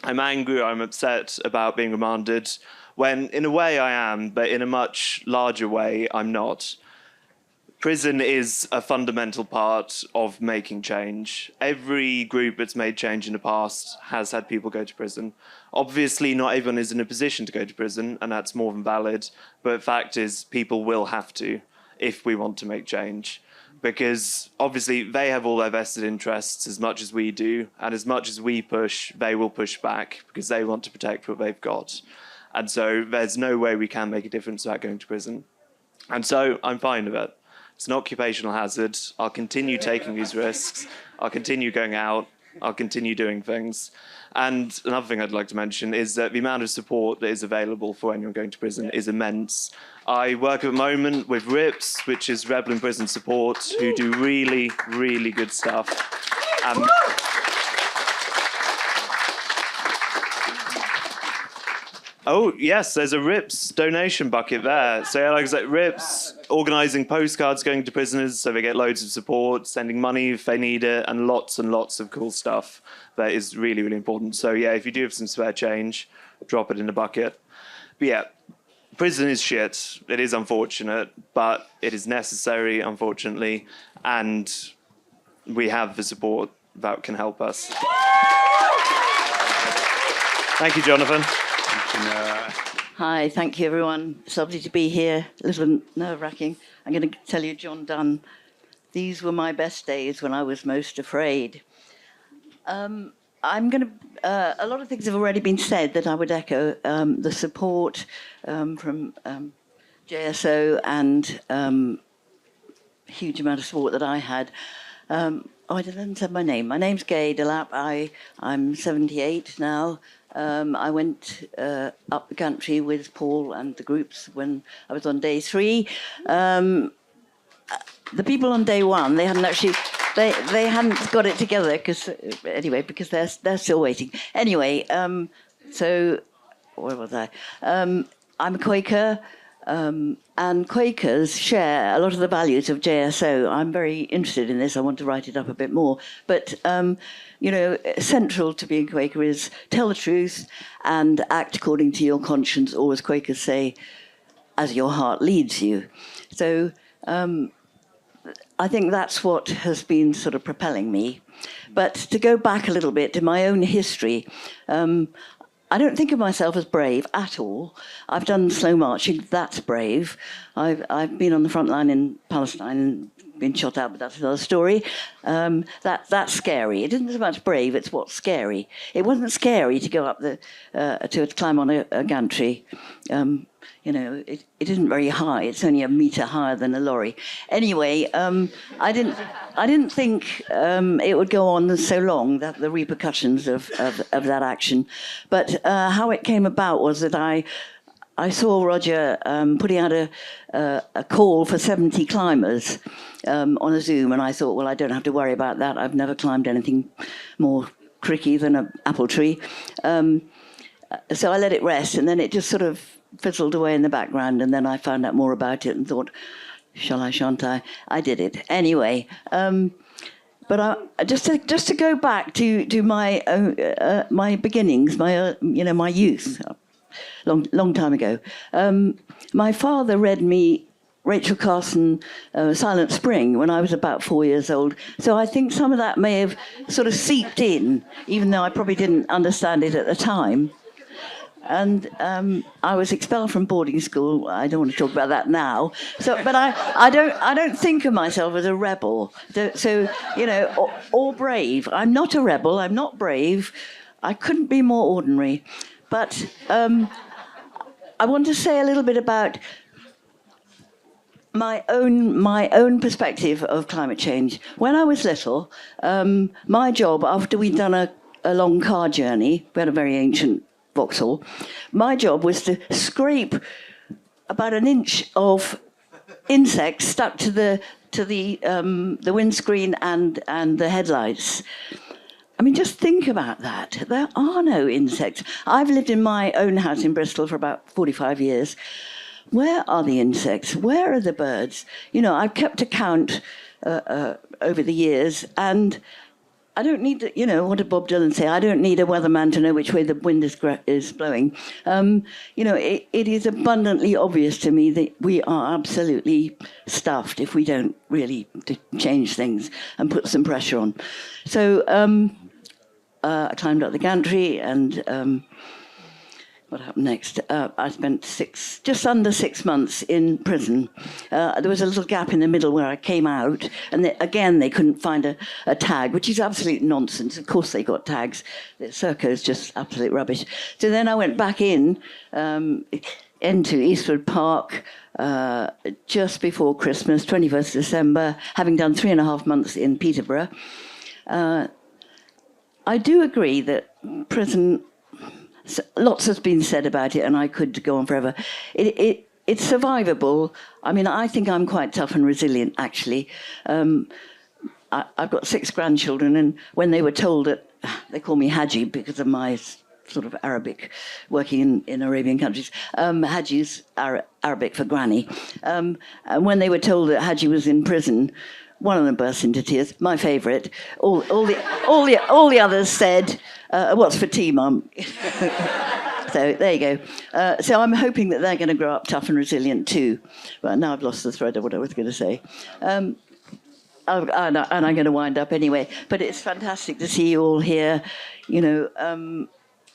Speaker 9: I'm angry or I'm upset about being remanded, when in a way I am, but in a much larger way I'm not. Prison is a fundamental part of making change. Every group that's made change in the past has had people go to prison. Obviously, not everyone is in a position to go to prison, and that's more than valid, but the fact is people will have to if we want to make change. Because obviously they have all their vested interests as much as we do, and as much as we push, they will push back because they want to protect what they've got. And so there's no way we can make a difference without going to prison. And so I'm fine with it. It's an occupational hazard. I'll continue taking these risks. I'll continue going out. I'll continue doing things. And another thing I'd like to mention is that the amount of support that is available for anyone going to prison is immense. I work at the moment with RIPS, which is Rebel in Prison Support, who do really, really good stuff. Oh, yes, there's a RIPS donation bucket there. So, yeah, like I said, RIPS organising postcards going to prisoners so they get loads of support, sending money if they need it, and lots of cool stuff that is really, really important. So, yeah, if you do have some spare change, drop it in the bucket. But, yeah, prison is shit. It is unfortunate, but it is necessary, unfortunately, and we have the support that can help us. Thank you, Jonathan.
Speaker 10: Hi, thank you everyone. It's lovely to be here. A little nerve-wracking. I'm going to tell you, John Donne, these were my best days when I was most afraid. A lot of things have already been said that I would echo. The support from JSO and huge amount of support that I had. I didn't say my name. My name's Gaie Delap. I'm 78 now. I went up the country with Paul and the groups when I was on day 3. The people on day 1, they hadn't actually, they hadn't got it together because they're still waiting. Anyway, so where was I? I'm a Quaker. And Quakers share a lot of the values of JSO. I'm very interested in this. I want to write it up a bit more. But, central to being Quaker is tell the truth and act according to your conscience, or as Quakers say, as your heart leads you. So I think that's what has been sort of propelling me. But to go back a little bit to my own history, I don't think of myself as brave at all. I've done slow marching, that's brave. I've been on the front line in Palestine and been shot out, but that's another story. That's scary. It isn't so much brave, it's what's scary. It wasn't scary to go up to climb on a gantry. It isn't very high. It's only a metre higher than a lorry. Anyway, I didn't think it would go on so long, that the repercussions of that action. But how it came about was that I saw Roger putting out a call for 70 climbers on a Zoom, and I thought, well, I don't have to worry about that. I've never climbed anything more tricky than an apple tree. So I let it rest, and then it just sort of fizzled away in the background, and then I found out more about it and thought, Shall I, shan't I? I did it. Anyway, but just to go back to my beginnings, my youth, long time ago. My father read me Rachel Carson, Silent Spring, when I was about 4 years old. So I think some of that may have sort of seeped in, even though I probably didn't understand it at the time. And I was expelled from boarding school. I don't want to talk about that now. So, but I don't think of myself as a rebel. So or brave. I'm not a rebel. I'm not brave. I couldn't be more ordinary. But I want to say a little bit about my own perspective of climate change. When I was little, my job, after we'd done a long car journey, we had a very ancient Vauxhall, my job was to scrape about an inch of insects stuck to the windscreen and the headlights. I mean, just think about that. There are no insects. I've lived in my own house in Bristol for about 45 years. Where are the insects? Where are the birds? I've kept account over the years, and I don't need to, what did Bob Dylan say? I don't need a weatherman to know which way the wind is blowing. It is abundantly obvious to me that we are absolutely stuffed if we don't really change things and put some pressure on. So I climbed up the gantry, and what happened next? I spent just under 6 months in prison. There was a little gap in the middle where I came out, and they couldn't find a tag, which is absolute nonsense. Of course they got tags. The Serco's just absolute rubbish. So then I went back into Eastwood Park just before Christmas, 21st December, having done 3.5 months in Peterborough. I do agree that prison... Lots has been said about it, and I could go on forever. It's survivable. I mean, I think I'm quite tough and resilient, actually. I've got 6 grandchildren, and when they were told that, they call me Haji because of my sort of Arabic, working in Arabian countries. Haji's Arabic for granny. And when they were told that Haji was in prison, one of them burst into tears. My favourite. All the others said, "What's for tea, Mum?" So there you go. So I'm hoping that they're going to grow up tough and resilient too. But now I've lost the thread of what I was going to say. And I'm going to wind up anyway. But it's fantastic to see you all here.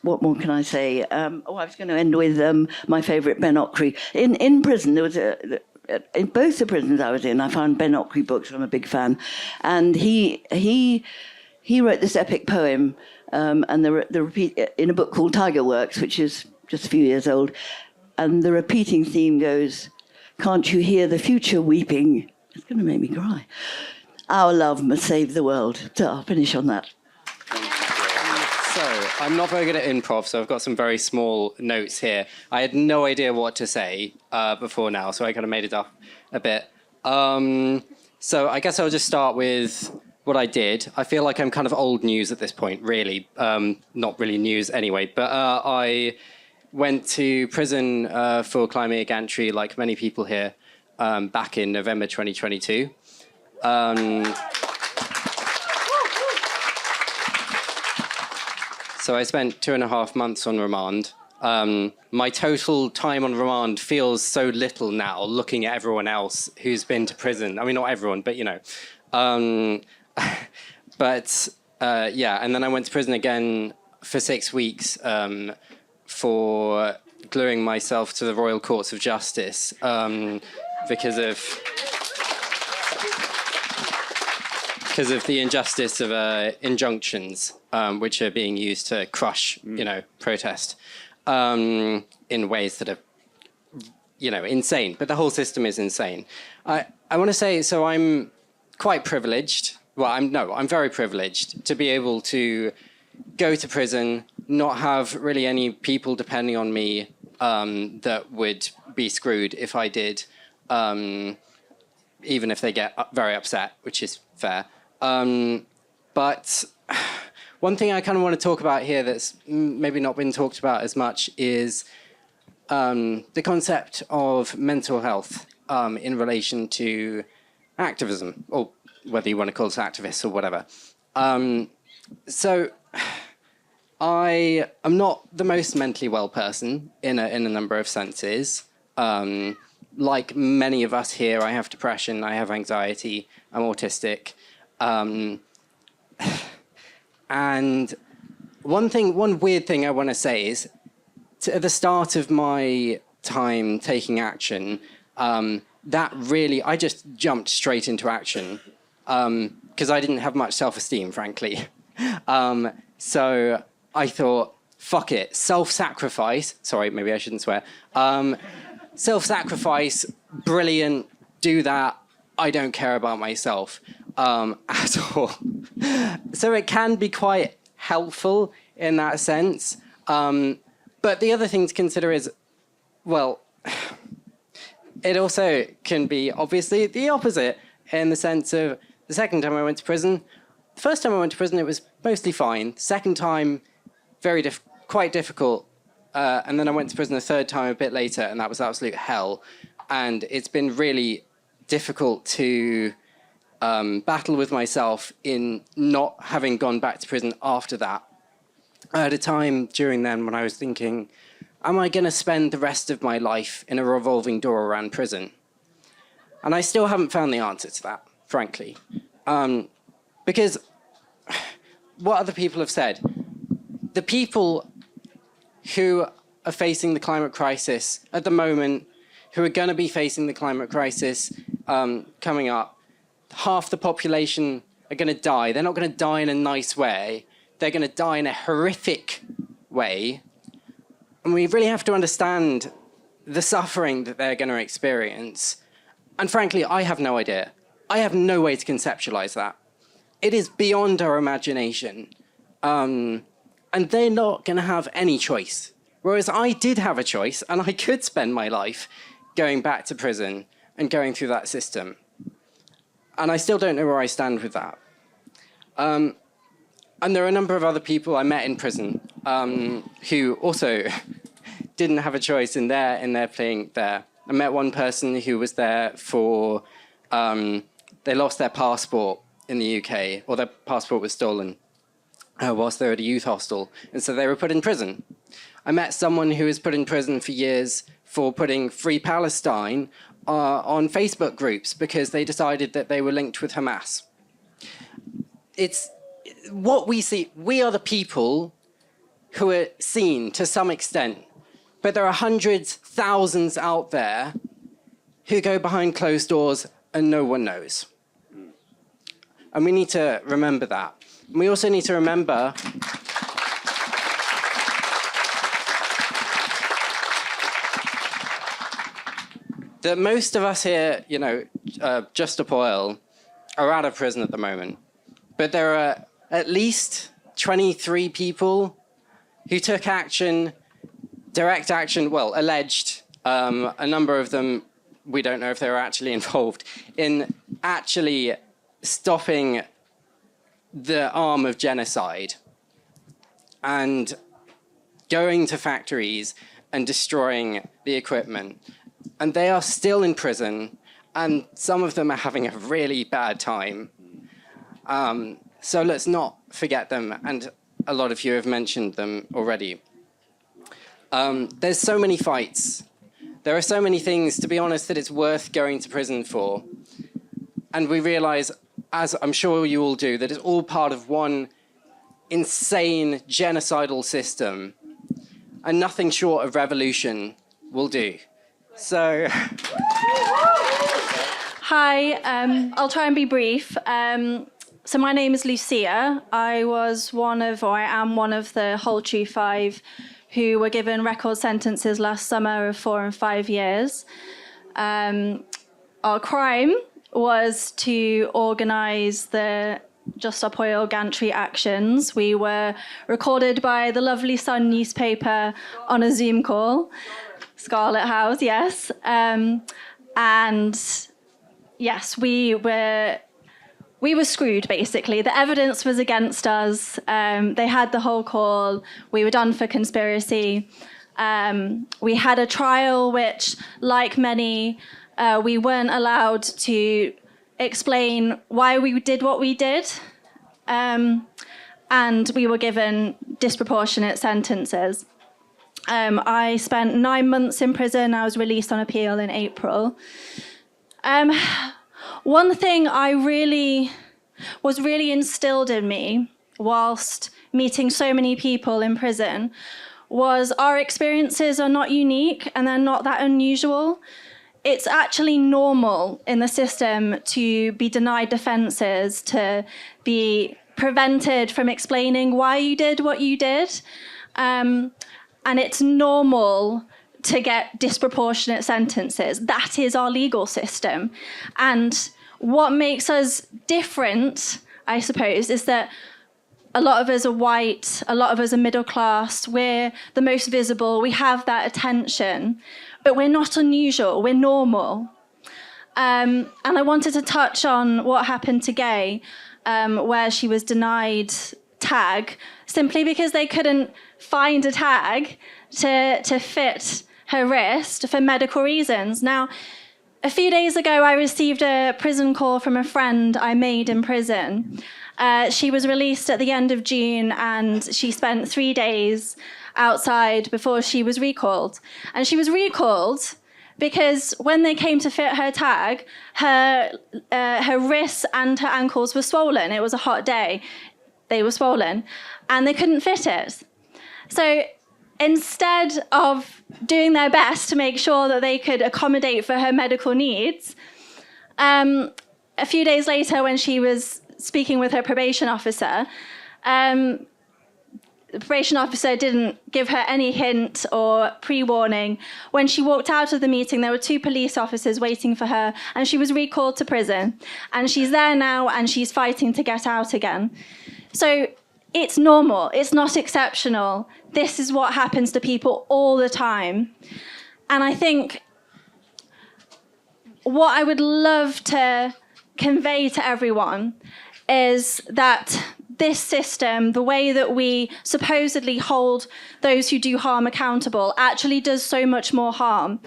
Speaker 10: What more can I say? I was going to end with my favourite Ben Ockrey. In prison, there was in both the prisons I was in, I found Ben Ockrey books. I'm a big fan, and he wrote this epic poem, and the repeat in a book called Tiger Works, which is just a few years old, and the repeating theme goes, "Can't you hear the future weeping?" It's going to make me cry. Our love must save the world. So I'll finish on that.
Speaker 11: So, I'm not very good at improv, so I've got some very small notes here. I had no idea what to say before now, so I kind of made it up a bit. So I guess I'll just start with what I did. I feel like I'm kind of old news at this point, really. Not really news anyway, but I went to prison for climbing a gantry, like many people here, back in November 2022. So I spent 2.5 months on remand. My total time on remand feels so little now, looking at everyone else who's been to prison. I mean, not everyone, but yeah, and then I went to prison again for 6 weeks for gluing myself to the Royal Courts of Justice because of the injustice of injunctions, which are being used to crush, protest in ways that are, insane. But the whole system is insane. I want to say, so I'm quite privileged. Well, I'm very privileged to be able to go to prison, not have really any people depending on me that would be screwed if I did, even if they get very upset, which is fair. But one thing I kind of want to talk about here that's maybe not been talked about as much is the concept of mental health in relation to activism, or whether you want to call us activists or whatever. So I am not the most mentally well person in a number of senses. Like many of us here, I have depression, I have anxiety, I'm autistic. And one weird thing I want to say is, at the start of my time taking action, that really, I just jumped straight into action because I didn't have much self-esteem, frankly. So I thought, fuck it, self-sacrifice. Sorry, maybe I shouldn't swear. Self-sacrifice, brilliant, do that. I don't care about myself at all. So it can be quite helpful in that sense. But the other thing to consider is, well, it also can be obviously the opposite in the sense of the second time I went to prison. The first time I went to prison, it was mostly fine. Second time, quite difficult. And then I went to prison the third time a bit later, and that was absolute hell. And it's been really difficult to battle with myself in not having gone back to prison after that. I had a time during then when I was thinking, am I going to spend the rest of my life in a revolving door around prison? And I still haven't found the answer to that, frankly. Because what other people have said, the people who are facing the climate crisis at the moment, who are going to be facing the climate crisis coming up, half the population are going to die. They're not going to die in a nice way. They're going to die in a horrific way. And we really have to understand the suffering that they're going to experience. And frankly, I have no idea. I have no way to conceptualize that. It is beyond our imagination. And they're not going to have any choice. Whereas I did have a choice, and I could spend my life going back to prison and going through that system. And I still don't know where I stand with that. And there are a number of other people I met in prison who also didn't have a choice in their playing there. I met one person who was there for, they lost their passport in the UK, or their passport was stolen whilst they were at a youth hostel, and so they were put in prison. I met someone who was put in prison for years for putting Free Palestine on Facebook groups because they decided that they were linked with Hamas. It's what we see. We are the people who are seen to some extent, but there are hundreds, thousands out there who go behind closed doors and no one knows. And we need to remember that. And we also need to remember that most of us here, just up oil, are out of prison at the moment. But there are at least 23 people who took action, direct action, well, alleged. A number of them, we don't know if they were actually involved, in actually stopping the arm of genocide and going to factories and destroying the equipment. And they are still in prison, and some of them are having a really bad time. So let's not forget them, and a lot of you have mentioned them already. There's so many fights. There are so many things, to be honest, that it's worth going to prison for. And we realize, as I'm sure you all do, that it's all part of one insane genocidal system, and nothing short of revolution will do. So...
Speaker 12: Hi, I'll try and be brief. So my name is Lucia. I am one of the Whole Tree 5 who were given record sentences last summer of 4 and 5 years. Our crime was to organise the Just Stop Oil gantry actions. We were recorded by the lovely Sun newspaper on a Zoom call. Scarlet House, yes. And yes, we were screwed, basically. The evidence was against us. They had the whole call. We were done for conspiracy. We had a trial which, like many We weren't allowed to explain why we did what we did. And we were given disproportionate sentences. I spent 9 months in prison. I was released on appeal in April. One thing was really instilled in me whilst meeting so many people in prison was our experiences are not unique and they're not that unusual. It's actually normal in the system to be denied defences, to be prevented from explaining why you did what you did. And it's normal to get disproportionate sentences. That is our legal system. And what makes us different, I suppose, is that a lot of us are white, a lot of us are middle class, we're the most visible, we have that attention, but we're not unusual, we're normal. And I wanted to touch on what happened to Gaie, where she was denied tag, simply because they couldn't find a tag to fit her wrist for medical reasons. Now, a few days ago, I received a prison call from a friend I made in prison. She was released at the end of June and she spent 3 days outside before she was recalled. And she was recalled because when they came to fit her tag, her wrists and her ankles were swollen. It was a hot day. They were swollen and they couldn't fit it. So instead of doing their best to make sure that they could accommodate for her medical needs, a few days later when she was speaking with her probation officer, the probation officer didn't give her any hint or pre-warning. When she walked out of the meeting, there were 2 police officers waiting for her, and she was recalled to prison. And she's there now, and she's fighting to get out again. So it's normal. It's not exceptional. This is what happens to people all the time. And I think what I would love to convey to everyone is that this system, the way that we supposedly hold those who do harm accountable, actually does so much more harm.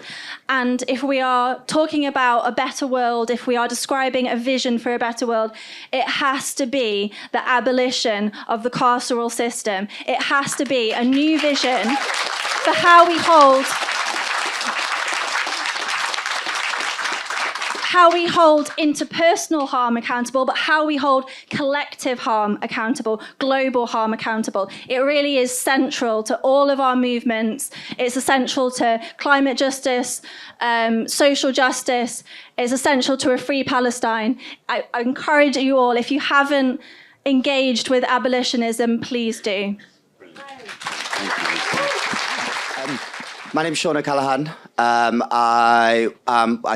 Speaker 12: And if we are talking about a better world, if we are describing a vision for a better world, it has to be the abolition of the carceral system. It has to be a new vision for how we hold interpersonal harm accountable, but how we hold collective harm accountable, global harm accountable. It really is central to all of our movements. It's essential to climate justice, social justice. It's essential to a free Palestine. I encourage you all, if you haven't engaged with abolitionism, please do.
Speaker 13: My name's Sean O'Callaghan. I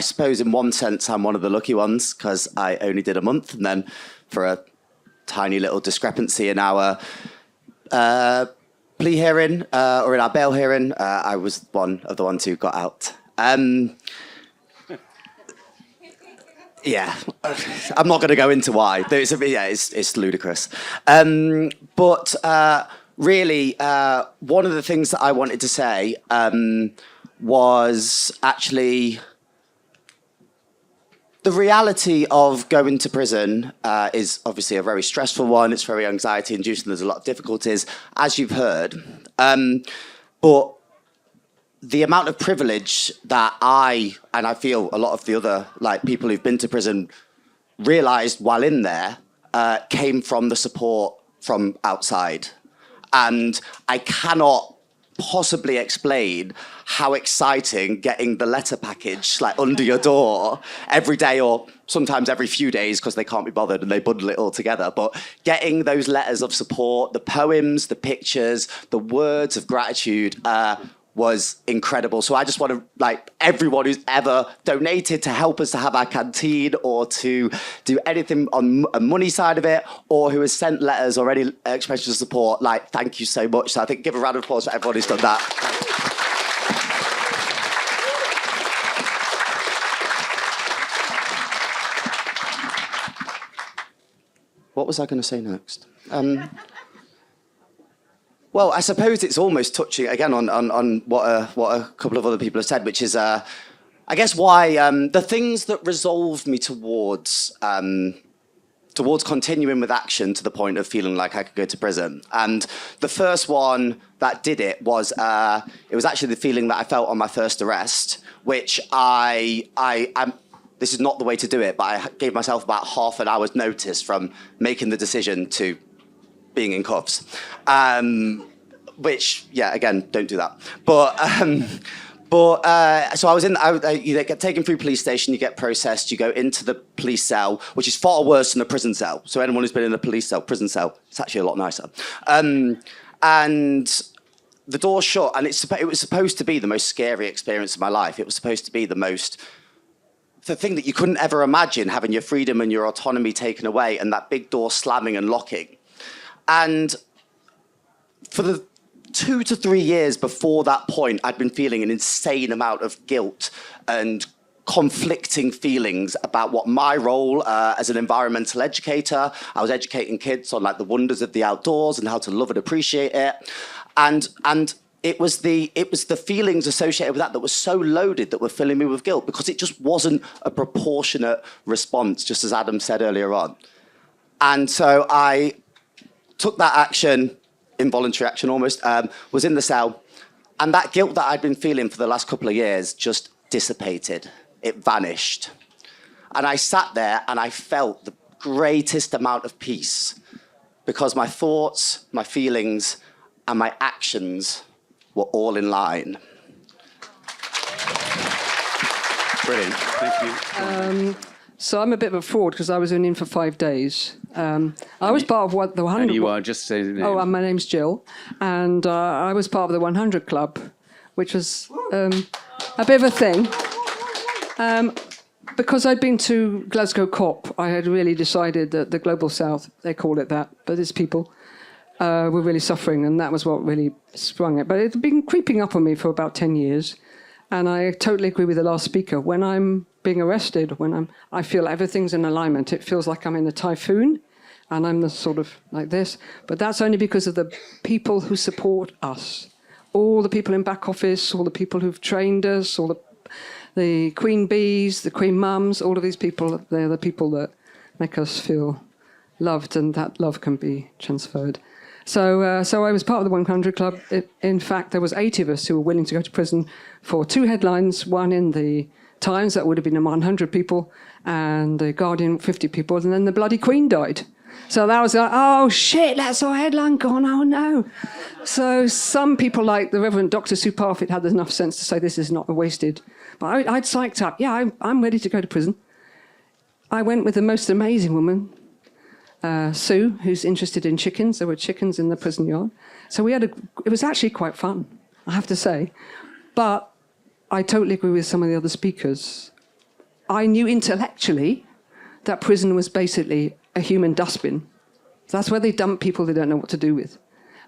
Speaker 13: suppose in one sense I'm one of the lucky ones because I only did a month, and then for a tiny little discrepancy in our plea hearing or in our bail hearing, I was one of the ones who got out. Yeah, I'm not going to go into why. It's ludicrous. But really, one of the things that I wanted to say was actually the reality of going to prison is obviously a very stressful one. It's very anxiety-inducing. There's a lot of difficulties, as you've heard. But the amount of privilege that I feel a lot of the other people who've been to prison realised while in there came from the support from outside. And I cannot possibly explain how exciting getting the letter package under your door every day or sometimes every few days because they can't be bothered and they bundle it all together. But getting those letters of support, the poems, the pictures, the words of gratitude was incredible. So I just want to, everyone who's ever donated to help us to have our canteen or to do anything on a money side of it, or who has sent letters or any expressions of support, thank you so much. So I think give a round of applause for everyone who's done that. What was I going to say next? Well, I suppose it's almost touching again on what a couple of other people have said, which is I guess why the things that resolved me towards continuing with action to the point of feeling like I could go to prison. And the first one that did it was actually the feeling that I felt on my first arrest, which this is not the way to do it, but I gave myself about half an hour's notice from making the decision to being in cuffs. Which, yeah, again, don't do that. So I was you get taken through police station, you get processed, you go into the police cell, which is far worse than a prison cell. So anyone who's been in a prison cell, it's actually a lot nicer. And the door's shut, and it was supposed to be the most scary experience of my life. It was supposed to be the thing that you couldn't ever imagine, having your freedom and your autonomy taken away, and that big door slamming and locking. And for the 2 to 3 years before that point, I'd been feeling an insane amount of guilt and conflicting feelings about what my role as an environmental educator. I was educating kids on like the wonders of the outdoors and how to love and appreciate it. And it was the feelings associated with that were so loaded that were filling me with guilt, because it just wasn't a proportionate response, just as Adam said earlier on. And so I took that action, involuntary action almost, was in the cell, and that guilt that I'd been feeling for the last couple of years just dissipated. It vanished. And I sat there and I felt the greatest amount of peace, because my thoughts, my feelings, and my actions were all in line.
Speaker 1: Brilliant, thank you.
Speaker 14: So I'm a bit of a fraud because I was only in for 5 days. I was part of the 100.
Speaker 1: And you are, just say the name.
Speaker 14: Oh, my name's Jill, and I was part of the 100 Club, which was a bit of a thing. Because I'd been to Glasgow COP, I had really decided that the Global South, they call it that, but it's people, were really suffering, and that was what really sprung it. But it had been creeping up on me for about 10 years, and I totally agree with the last speaker. When I'm being arrested, I feel everything's in alignment. It feels like I'm in a typhoon, and I'm the sort of like this. But that's only because of the people who support us. All the people in back office, all the people who've trained us, all the queen bees, the queen mums, all of these people, they're the people that make us feel loved, and that love can be transferred. So I was part of the 100 Club. In fact, there was 80 of us who were willing to go to prison for 2 headlines, one in the Times, that would have been 100 people, and the Guardian, 50 people, and then the bloody Queen died. So that was like, oh shit, that's our headline gone, oh no. So some people like the Reverend Dr. Sue Parfitt had enough sense to say this is not wasted. But I'd psyched up, yeah, I'm ready to go to prison. I went with the most amazing woman, Sue, who's interested in chickens. There were chickens in the prison yard. So it was actually quite fun, I have to say. But I totally agree with some of the other speakers. I knew intellectually that prison was basically a human dustbin. That's where they dump people they don't know what to do with.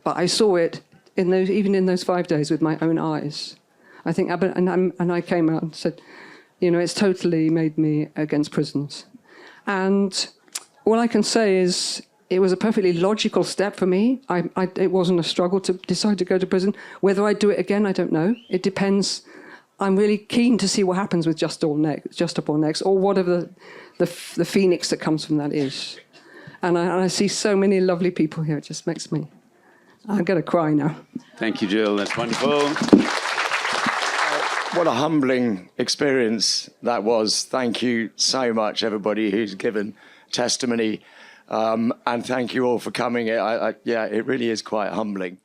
Speaker 14: But I saw it even in those 5 days with my own eyes. I think, and I came out and said, it's totally made me against prisons. And all I can say is it was a perfectly logical step for me. It wasn't a struggle to decide to go to prison. Whether I do it again, I don't know. It depends. I'm really keen to see what happens with Just Up All Next, or whatever the phoenix that comes from that is. And I see so many lovely people here. It just makes me... I'm going to cry now.
Speaker 1: Thank you, Jill. That's wonderful.
Speaker 15: What a humbling experience that was. Thank you so much, everybody who's given testimony. And thank you all for coming. Yeah, it really is quite humbling.